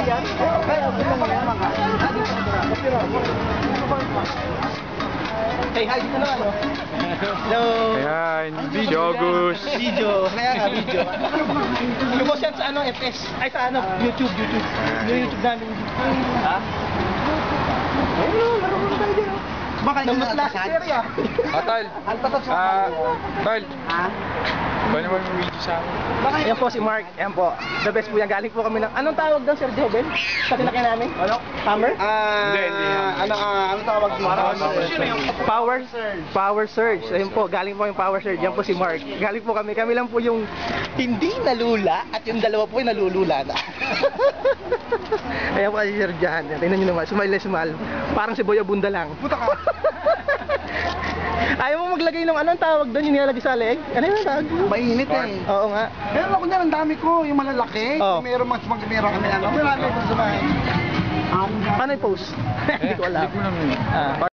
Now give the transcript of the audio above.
yan? Hey, hi dito na ano? Hello. Ayan, video Gus. Video. Kaya nga, video. Yung boss yan sa ano, FS. Ay, sa ano, YouTube. Yung YouTube namin. Ha? Ayun, marunong tayo din. Baka yung last area. Tol. Tol. Ha? Ba naman yung video sa amin? Ayan po si Mark. Ayan po. The best po yan. Galing po kami ng... Anong tawag daw, Sir Joven? Sa tinakyan namin? Ano? Hammer? Hindi. Ano tawag dito? Power Surge. Ayun po. Galing po yung Power Surge. Yan po si Mark. Galing po kami. Kami lang po yung hindi nalula at yung dalawa po yung nalulula na. Ayan po si Sir Jan. Tingnan nyo naman. Smile na smile. Parang si Boy Abunda lang. Puta ka. Ayaw mo maglagay ng anong tawag doon, yung nilalagay sa leeg? Ano yung tawag? Mainit eh. Oo nga. Pero ako niyan, ang dami ko, yung malalaki. Oh. Meron kami ano. Marami ko sa bahay. Paano i-post? Hindi ko alam. Hindi ko naman.